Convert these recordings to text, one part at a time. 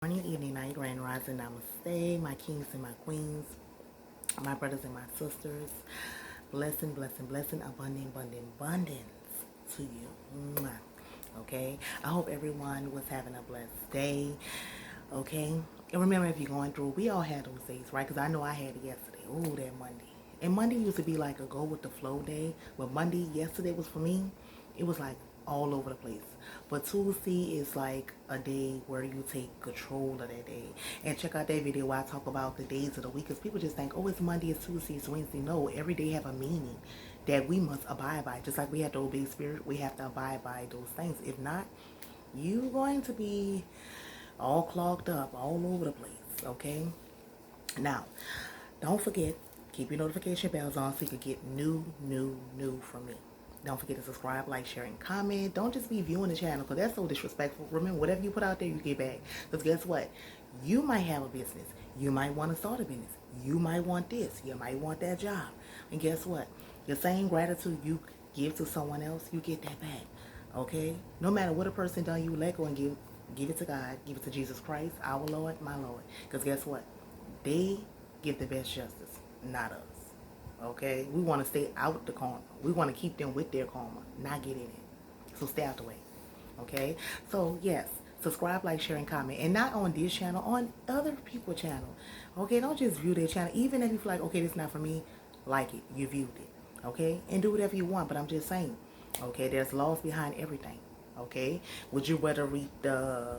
Morning, evening, night, grand rising, namaste, my kings and my queens, my brothers and my sisters. Blessing, blessing, blessing, abundant, abundant, abundance to you. Mwah. Okay? I hope everyone was having a blessed day. Okay? And remember, if you're going through, we all had those days, right? Because I know I had it yesterday. Oh, that Monday. And Monday used to be like a go with the flow day. But Monday, yesterday was for me, it was like all over the place. But Tuesday is like a day where you take control of that day. And check out that video where I talk about the days of the week. Because people just think, oh, it's Monday, it's Tuesday, it's Wednesday. No, every day have a meaning that we must abide by. Just like we have to obey spirit, we have to abide by those things. If not, you're going to be all clogged up all over the place. Okay? Now, don't forget, keep your notification bells on so you can get new from me. Don't forget to subscribe, like, share, and comment. Don't just be viewing the channel because that's so disrespectful. Remember, whatever you put out there, you get back. Because guess what? You might have a business. You might want to start a business. You might want this. You might want that job. And guess what? The same gratitude you give to someone else, you get that back. Okay? No matter what a person done, you let go and give it to God. Give it to Jesus Christ, our Lord, my Lord. Because guess what? They give the best justice, not us. Okay? We want to stay out the karma. We want to keep them with their karma, not get in it. So stay out the way. Okay? So, yes, subscribe, like, share, and comment. And not on this channel, on other people's channel. Okay? Don't just view their channel. Even if you feel like, okay, this is not for me, like it. You viewed it. Okay? And do whatever you want. But I'm just saying, okay, there's laws behind everything. Okay? Would you rather reap the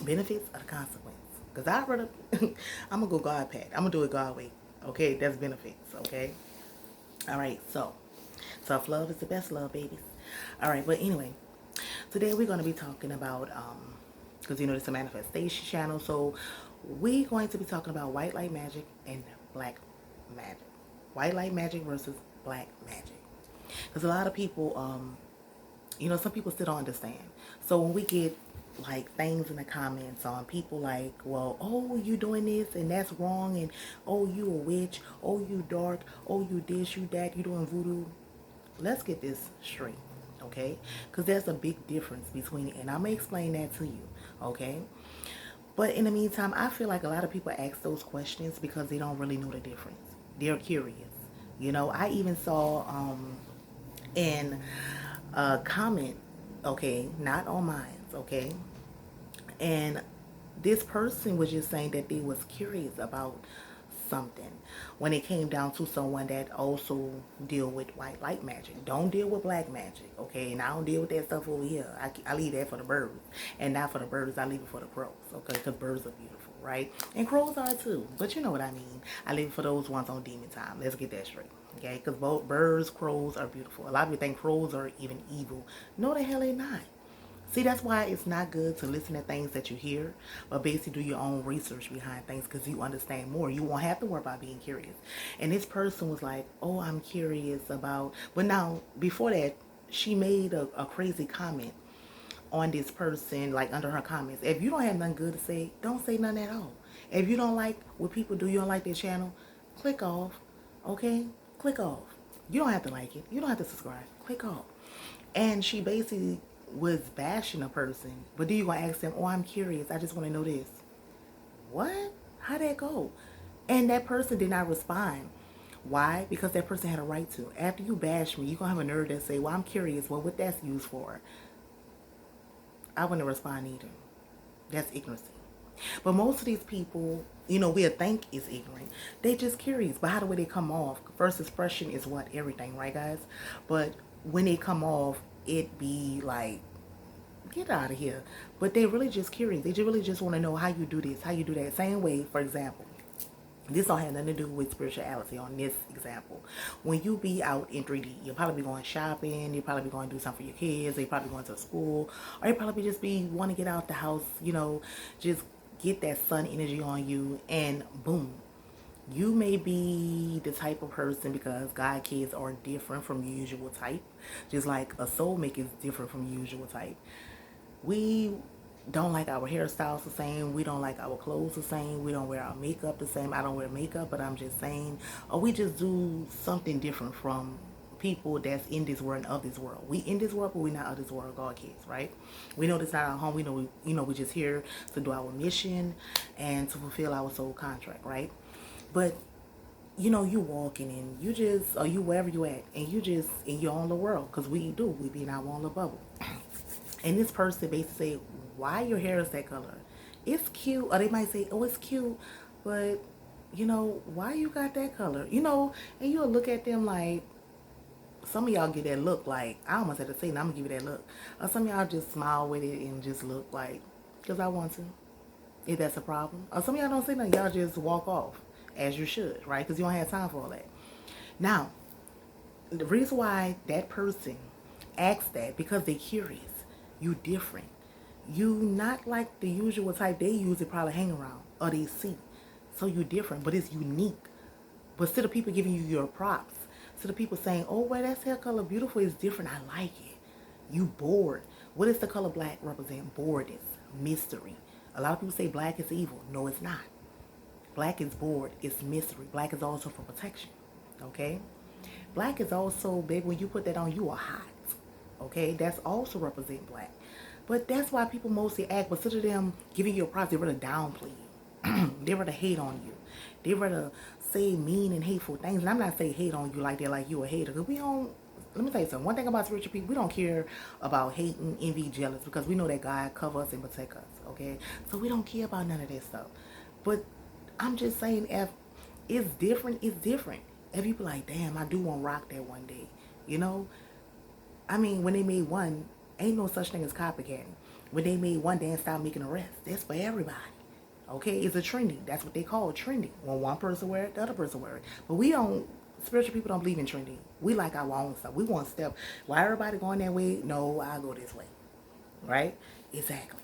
benefits or the consequence? Because I'd rather, I'm going to go God path. I'm going to do it God way. Okay? That's benefits. Okay? All right, so self-love is the best love, babies. All right, but anyway, today we're going to be talking about, because you know it's a manifestation channel, so we're going to be talking about white light magic and black magic. White light magic versus black magic. Because a lot of people, some people still don't understand. So when we get like things in the comments on people like, well, oh, you doing this and that's wrong, and oh, you a witch, oh, you dark, oh, you this, you that, you doing voodoo. Let's get this straight, okay? Because there's a big difference between it, and I'm gonna explain that to you, okay? But in the meantime, I feel like a lot of people ask those questions because they don't really know the difference. They're curious. I even saw in a comment, okay, not on mine, okay, and this person was just saying that they was curious about something when it came down to someone that also deal with white light magic. Don't deal with black magic, okay? And I don't deal with that stuff over here. I leave that for the birds. And not for the birds, I leave it for the crows, okay? Because birds are beautiful, right? And crows are too. But you know what I mean. I leave it for those ones on demon time. Let's get that straight, okay? Because both birds, crows are beautiful. A lot of people think crows are even evil. No, the hell they not. See, that's why it's not good to listen to things that you hear, but basically do your own research behind things because you understand more. You won't have to worry about being curious. And this person was like, oh, I'm curious about, but now, before that, she made a crazy comment on this person, like under her comments. If you don't have nothing good to say, don't say nothing at all. If you don't like what people do, you don't like their channel, click off, okay? Click off. You don't have to like it. You don't have to subscribe. Click off. And she basically was bashing a person, but then you gonna ask them, oh, I'm curious, I just want to know this. What? How'd that go? And that person did not respond. Why? Because that person had a right to. After you bash me, you gonna have a nerve that say, well, I'm curious, well, what that's used for? I wouldn't respond either. That's ignorance. But most of these people, we'll think is ignorant. They just curious. But how the way they come off? First expression is what? Everything, right, guys? But when they come off, it be like, get out of here. But they really just curious. They really just want to know how you do this, how you do that. Same way, for example, this don't have nothing to do with spirituality on this example. When you be out in 3D, you'll probably be going shopping, you'll probably be going to do something for your kids, you'll probably going to school, or you probably just want to get out the house, just get that sun energy on you, and boom. You may be the type of person, because God kids are different from your usual type. Just like a soulmate is different from your usual type. We don't like our hairstyles the same. We don't like our clothes the same. We don't wear our makeup the same. I don't wear makeup, but I'm just saying. Or we just do something different from people that's in this world and of this world. We in this world, but we not of this world, God kids, right? We know this not our home. We know we just here to do our mission and to fulfill our soul contract, right? But you walking and you just, or you wherever you at, and you just in your own little world, because we be in our own little bubble. And this person basically say, why your hair is that color? It's cute. Or they might say, oh, it's cute, but why you got that color? And you'll look at them like, some of y'all get that look like, I almost had to say, I'm gonna give you that look. Or some of y'all just smile with it and just look like, because I want to, if that's a problem. Or some of y'all don't say nothing, y'all just walk off, as you should, right? Because you don't have time for all that. Now, the reason why that person asks that, because they're curious. You different. You not like the usual type they usually probably hang around or they see. So you different, but it's unique. But instead of people giving you your props, instead of people saying, oh, well, that's hair color beautiful, it's different, I like it. You bored. What does the color black represent? Boredness, mystery. A lot of people say black is evil. No, it's not. Black is bored, it's mystery. Black is also for protection, okay? Black is also, baby, when you put that on, you are hot, okay? That's also represent black. But that's why people mostly act, but instead of them giving you a props, they rather downplay you. They rather hate on you. They rather say mean and hateful things. And I'm not saying hate on you like they're like you a hater, because we don't. Let me tell you something. One thing about spiritual people, we don't care about hating, envy, jealous, because we know that God covers us and protect us, okay? So we don't care about none of that stuff. But I'm just saying, if it's different, it's different. If you be like, damn, I do want to rock that one day, I mean, when they made one, ain't no such thing as copycatting. When they made one, they stopped making the rest. That's for everybody. Okay? It's a trending. That's what they call it, trending. When one person wear it, the other person wear it. But we don't, spiritual people don't believe in trending. We like our own stuff. We want stuff. Why everybody going that way? No, I go this way. Right? Exactly.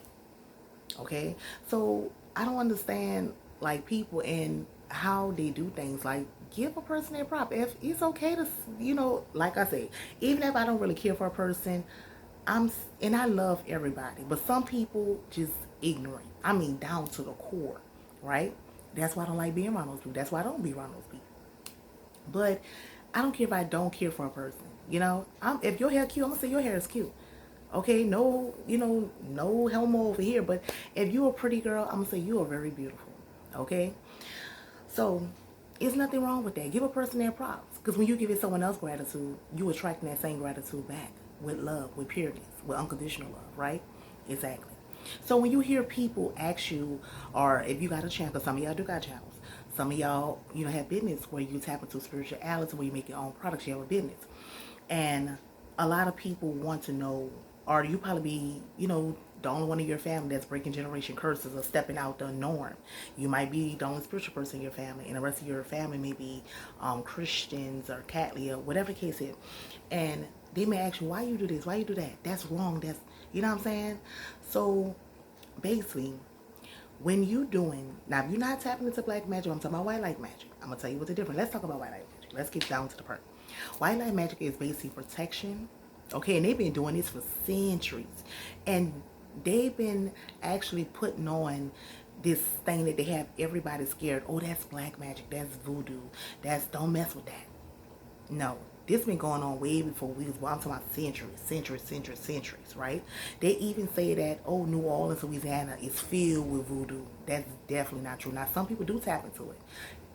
Okay? So, I don't understand, like, people and how they do things. Like, give a person their prop. If it's okay to, like I say, even if I don't really care for a person, and I love everybody, but some people just ignorant. I mean, down to the core, right? That's why I don't like being around those people. That's why I don't be around those people. But I don't care if I don't care for a person. If your hair cute, I'm gonna say your hair is cute. Okay, no, no homo over here. But if you're a pretty girl, I'm gonna say you are very beautiful. Okay, so there's nothing wrong with that. Give a person their props, because when you give someone else gratitude, you attracting that same gratitude back with love, with pureness, with unconditional love, right? Exactly. So when you hear people ask you, or if you got a channel, because some of y'all do got channels, some of y'all, have business where you tap into spirituality, where you make your own products, you have a business. And a lot of people want to know, or you probably be, the only one in your family that's breaking generation curses or stepping out the norm. You might be the only spiritual person in your family, and the rest of your family may be Christians or Catholic or whatever the case is. And they may ask you, why you do this? Why you do that? That's wrong. That's, you know what I'm saying? So basically, when you doing, now if you're not tapping into black magic, I'm talking about white light magic. I'm going to tell you what's the difference. Let's talk about white light magic. Let's get down to the part. White light magic is basically protection. Okay, and they've been doing this for centuries. And they've been actually putting on this thing that they have everybody scared. Oh, that's black magic. That's voodoo. Don't mess with that. No, this been going on way before we was, well, I'm talking about centuries, right? They even say that, oh, New Orleans, Louisiana is filled with voodoo. That's definitely not true. Now, some people do tap into it.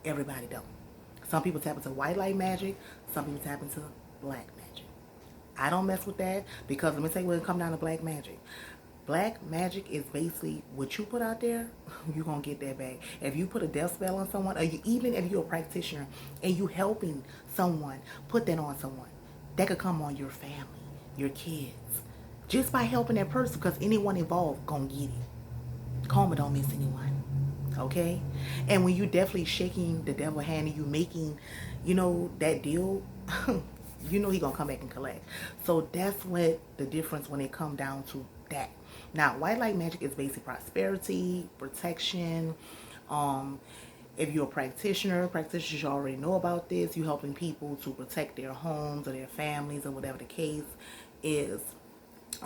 Everybody don't. Some people tap into white light magic. Some people tap into black magic. I don't mess with that, because let me tell you when it comes down to black magic. Black magic is basically what you put out there, you're going to get that back. If you put a death spell on someone, or even if you're a practitioner and you helping someone put that on someone, that could come on your family, your kids, just by helping that person, because anyone involved going to get it. Karma don't miss anyone, okay? And when you definitely shaking the devil hand and you making, that deal, he going to come back and collect. So that's what the difference when it come down to that. Now, white light magic is basically prosperity, protection. If you're a practitioners you already know about this. You're helping people to protect their homes or their families or whatever the case is.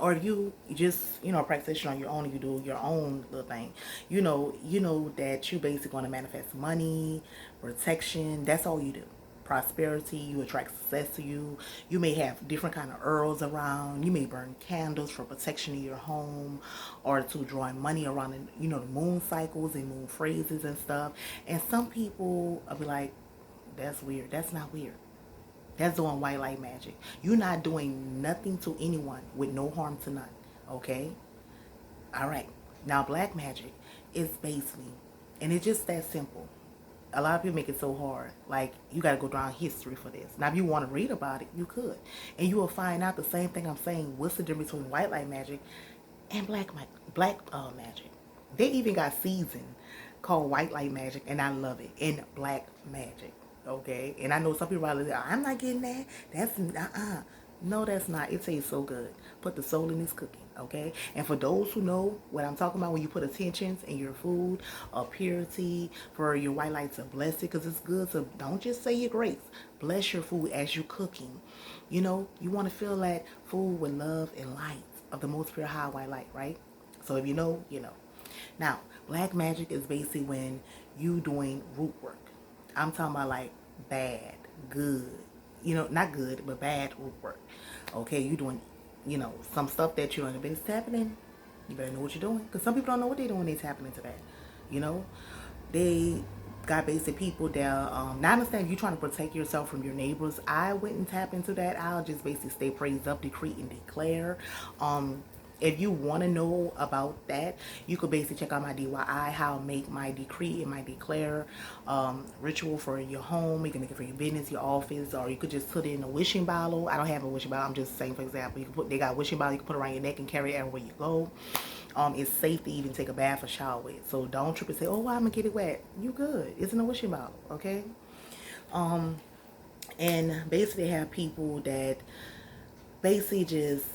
Or if you just, a practitioner on your own, and you do your own little thing, you know that you basically going to manifest money, protection. That's all you do. prosperity. You attract success to you. You may have different kind of herbs around. You may burn candles for protection in your home, or to drawing money around, the moon cycles and moon phrases and stuff. And some people will be like, that's weird. That's not weird. That's doing white light magic. You're not doing nothing to anyone with no harm to none. Okay? All right. Now, black magic is basically, and it's just that simple. A lot of people make it so hard. Like, you got to go down history for this. Now, if you want to read about it, you could. And you will find out the same thing I'm saying. What's the difference between white light magic and black magic? They even got season called white light magic, and I love it. And black magic. Okay? And I know some people are like, I'm not getting that. That's, No, that's not. It tastes so good. Put the soul in this cooking, okay? And for those who know what I'm talking about, when you put attentions in your food, purity, for your white light to bless it, because it's good. So don't just say your grace. Bless your food as you're cooking. You want to fill that food with love and light of the most pure high white light, right? So if you know, you know. Now, black magic is basically when you doing root work. I'm talking about like bad, good. Not good, but bad root work. Okay, you doing, some stuff that you don't know it's happening. You better know what you're doing. Because some people don't know what they're doing, it's happening to that. They got basic people that, now I understand if you're trying to protect yourself from your neighbors. I wouldn't tap into that. I'll just basically stay praised up, decree, and declare. If you want to know about that, you could basically check out my DIY, how I make my decree and my declare ritual for your home. You can make it for your business, your office, or you could just put it in a wishing bottle. I don't have a wishing bottle. I'm just saying, for example, they got a wishing bottle you can put around your neck and carry it everywhere you go. It's safe to even take a bath or shower with. So don't trip and say, oh, well, I'm going to get it wet. You good. It's in a wishing bottle, okay? And basically have people that basically just,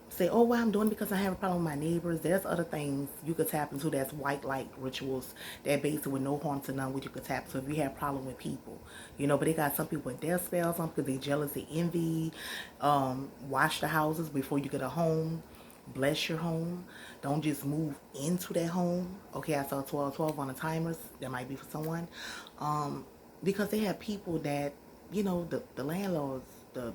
say, oh, well, I'm doing it because I have a problem with my neighbors. There's other things you could tap into that's white light rituals that basically with no harm to none, which you could tap. So if you have a problem with people, but they got some people with death spells on because they jealous, they envy. Wash the houses before you get a home. Bless your home. Don't just move into that home. Okay, I saw 12 on the timers. That might be for someone. Because they have people that, the landlords, the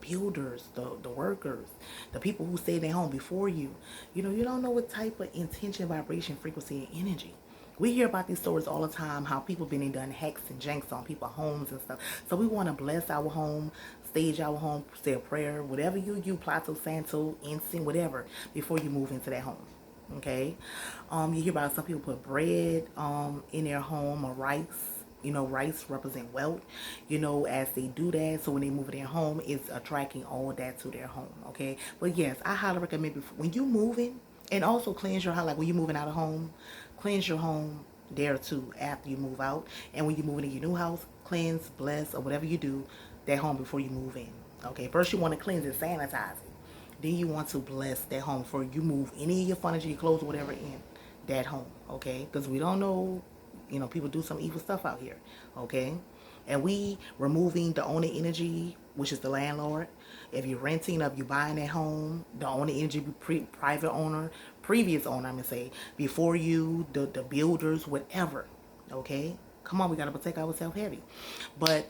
builders, the workers, the people who stay in their home before you. You don't know what type of intention, vibration, frequency, and energy. We hear about these stories all the time, how people been and done hacks and janks on people's homes and stuff. So we want to bless our home, stage our home, say a prayer, whatever you Plato, Santo, incense, whatever, before you move into that home. Okay? You hear about some people put bread in their home or rice. Rice represent wealth, as they do that. So when they move in their home, it's attracting all that to their home, okay? But yes, I highly recommend when you moving, and also cleanse your house, like when you're moving out of home, cleanse your home there too after you move out. And when you're moving in your new house, cleanse, bless, or whatever you do, that home before you move in, okay? First you want to cleanse and sanitize it. Then you want to bless that home before you move any of your furniture, your clothes, or whatever in that home, okay? Because we don't know, people do some evil stuff out here, okay? And we removing the owner energy, which is the landlord. If you're renting, if you're buying that home, the owner energy, private owner, previous owner, I'm going to say, before you, the builders, whatever, okay? Come on, we got to protect ourselves heavy. But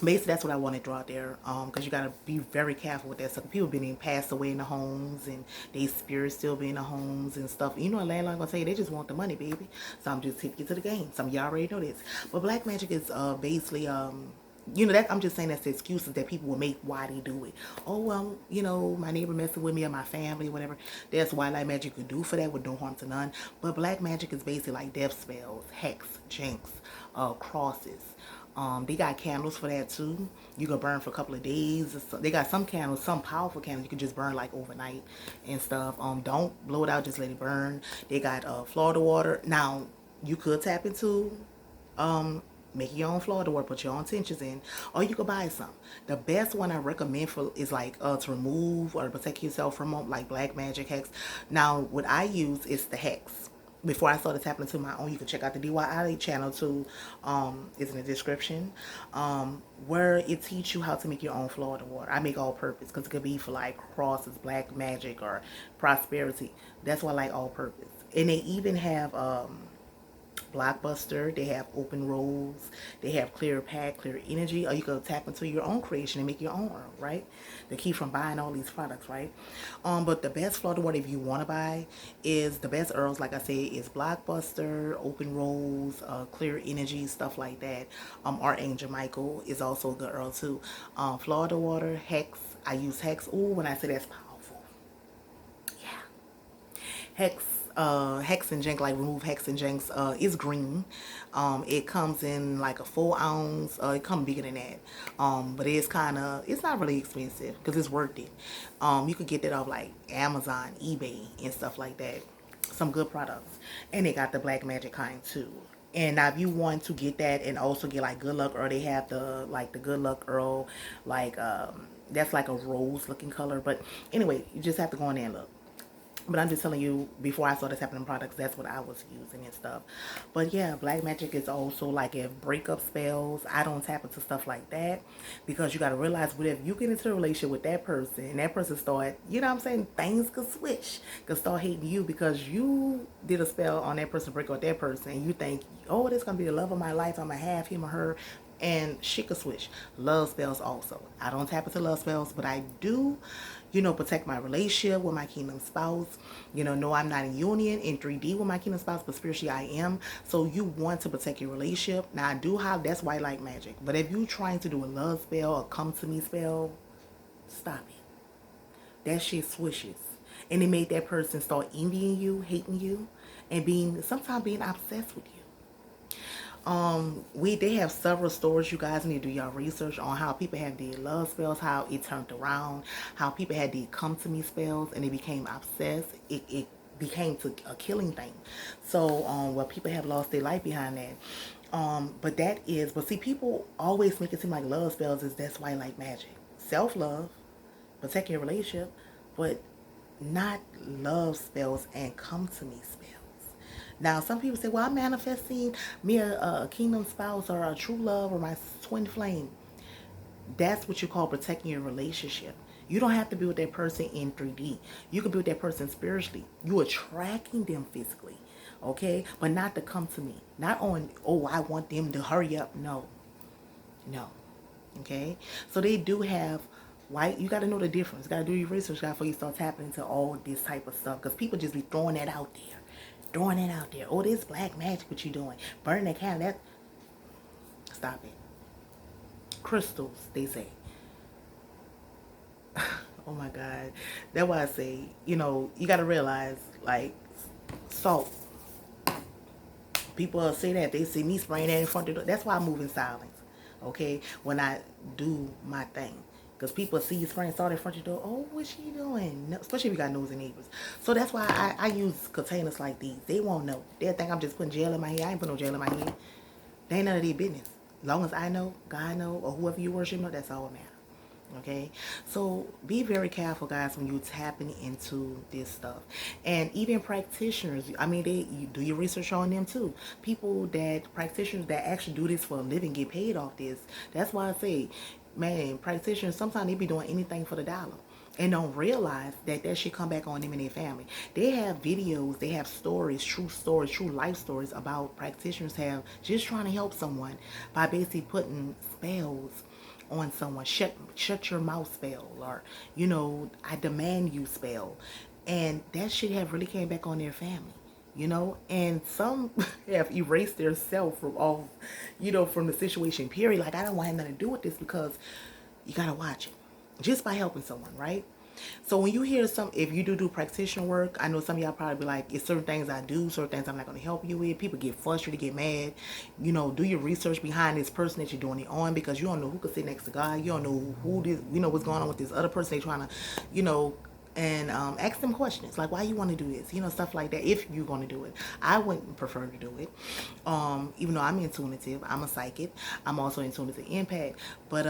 basically, that's what I want to draw out there, because you got to be very careful with that stuff. People been passed away in the homes, and they spirits still be in the homes and stuff. A landlord gonna say they just want the money, baby. So I'm just taking you to the game. Some of y'all already know this. But black magic is basically, that I'm just saying that's the excuses that people will make why they do it. Oh, well, my neighbor messing with me or my family, whatever. That's why light magic could do for that with no harm to none. But black magic is basically like death spells, hex, jinx, crosses. They got candles for that too. You can burn for a couple of days. They got some candles, some powerful candles you can just burn like overnight and stuff. Don't blow it out, just let it burn. They got Florida water. Now you could tap into make your own Florida water, put your own tinctures in, or you could buy some. The best one I recommend for is like to remove or protect yourself from like black magic hex. Now what I use is the hex. Before I started tapping into my own, you can check out the DIY channel too. It's in the description, where it teach you how to make your own Florida water. I make all purpose because it could be for like crosses, black magic, or prosperity. That's why I like all purpose. And they even have Blockbuster, they have Open Rose, they have Clear Pack, Clear Energy, or you could tap into your own creation and make your own herb, right? The key from buying all these products, right? But the best Florida water, if you want to buy, is the best herbs, like I say, is Blockbuster, Open Rose, Clear Energy, stuff like that. Archangel Michael is also a good herb too. Florida water, Hex, I use Hex. Ooh, when I say that's powerful. Yeah. Hex and Jinx, like remove Hex and Jinx, is green. It comes in like a 4 ounce. It comes bigger than that. But it's not really expensive because it's worth it. You could get that off like Amazon, eBay, and stuff like that. Some good products. And they got the Black Magic kind too. And now if you want to get that and also get like Good Luck Earl, they have the Good Luck Earl, like that's like a rose looking color. But anyway, you just have to go in there and look. But I'm just telling you, before I started tapping products, that's what I was using and stuff. But yeah, black magic is also like if breakup spells. I don't tap into stuff like that because you got to realize, what if you get into a relationship with that person and that person start, you know what I'm saying, things could switch, could start hating you because you did a spell on that person, break up with that person, and you think, oh, this is going to be the love of my life, I'm going to have him or her. And she could switch. Love spells also. I don't tap into love spells, but I do, protect my relationship with my kingdom spouse. No, I'm not in union in 3D with my kingdom spouse, but spiritually I am. So you want to protect your relationship. Now I do have, that's why I like magic. But if you're trying to do a love spell or come to me spell, stop it. That shit swishes. And it made that person start envying you, hating you, and sometimes being obsessed with you. They have several stories. You guys need to do your research on how people have did love spells, how it turned around, how people had did come to me spells and they became obsessed. It became to a killing thing. So where people have lost their life behind that. But see, people always make it seem like love spells is that's why I like magic. Self-love, protect your relationship, but not love spells and come to me spells. Now, some people say, well, I'm manifesting me a kingdom spouse or a true love or my twin flame. That's what you call protecting your relationship. You don't have to be with that person in 3D. You can be with that person spiritually. You're attracting them physically, okay? But not to come to me. Not on, oh, I want them to hurry up. No. Okay? So they do have, why you got to know the difference. You got to do your research before you start tapping into all this type of stuff. Because people just be throwing that out there. Oh, this black magic, what you doing? Burn that candle. Stop it. Crystals, they say. Oh my God. That's why I say, you got to realize, like, salt. People say that. They see me spraying that in front of the door. That's why I move in silence, okay, when I do my thing. Because people see you spraying salt in front of your door. Oh, what's she doing? No, especially if you got nosy neighbors. So that's why I use containers like these. They won't know. They'll think I'm just putting gel in my head. I ain't putting no gel in my head. They ain't none of their business. As long as I know, God know, or whoever you worship know, that's all that matters. Okay, so be very careful, guys, when you're tapping into this stuff. And even practitioners, I mean, you do your research on them too. Practitioners that actually do this for a living get paid off this. That's why I say, man, practitioners, sometimes they be doing anything for the dollar and don't realize that should come back on them and their family. They have videos, they have stories, true life stories about practitioners have just trying to help someone by basically putting spells on someone. Shut your mouth spell, or I demand you spell, and that shit have really came back on their family. And some have erased their self from all, from the situation, period. Like, I don't want nothing to do with this, because you gotta watch it just by helping someone, right? So when you hear if you do practitioner work, I know some of y'all probably be like, it's certain ththings I do, certain things I'm not going to help you with. People get frustrated, get mad. Do your research behind this person that you're doing it on, because you don't know who could sit next to God. You don't know who this, what's going on with this other person they trying to, and ask them questions like, why you want to do this, stuff like that, if you're going to do it. I wouldn't prefer to do it, even though I'm intuitive. I'm a psychic. I'm also intuitive empath, but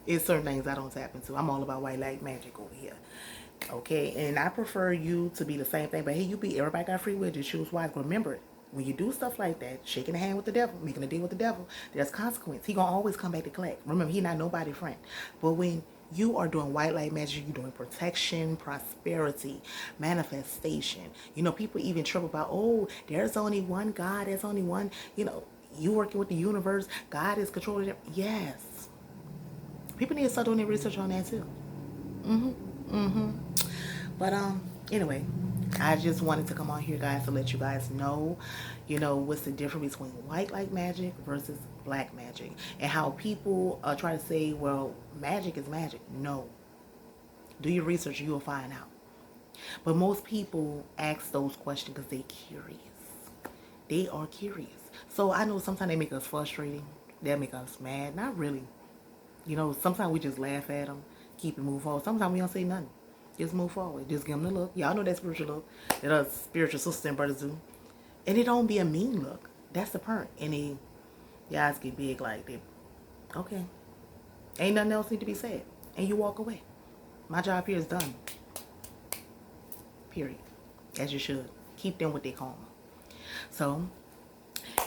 it's certain things I don't tap into. I'm all about white light magic over here, okay? And I prefer you to be the same thing, but hey, everybody got free will, just choose wise. Remember, when you do stuff like that, shaking a hand with the devil, making a deal with the devil, there's consequence. He gonna always come back to collect. Remember, he not nobody's friend. But when You are doing white light magic. You're doing protection, prosperity, manifestation. You know, people even trip about, oh, there's only one God. There's only one, you know, you working with the universe. God is controlling it. Yes. People need to start doing their research on that too. But anyway, I just wanted to come on here, guys, to let you guys know, you know, what's the difference between white light magic versus black magic, and how people try to say, well, magic is magic. No, do your research, you will find out. But most people ask those questions because they're curious. They are curious. So I know sometimes they make us frustrated. They'll make us mad. Not really. You know, sometimes we just laugh at them, keep it move forward. Sometimes we don't say nothing. Just move forward. Just give them the look. Y'all know that spiritual look that us spiritual sisters and brothers do. And it don't be a mean look. That's the part. And your eyes get big like they, okay. Ain't nothing else need to be said. And you walk away. My job here is done. Period. As you should. Keep them with their karma. So,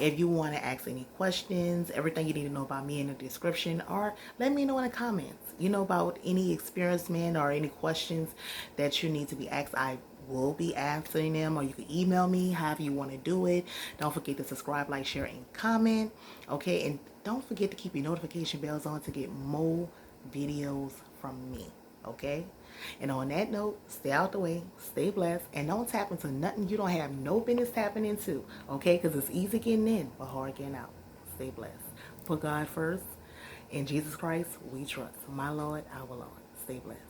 if you want to ask any questions, everything you need to know about me in the description, or let me know in the comments, you know, about any experiment or any questions that you need to be asked. I will be answering them, or you can email me, however you want to do it. Don't forget to subscribe, like, share, and comment. Okay, and don't forget to keep your notification bells on to get more videos from me. Okay, and on that note, stay out the way, stay blessed, and don't tap into nothing you don't have no business tapping into. Okay, because it's easy getting in but hard getting out. Stay blessed. Put God first. In Jesus Christ we trust. My Lord, our Lord. Stay blessed.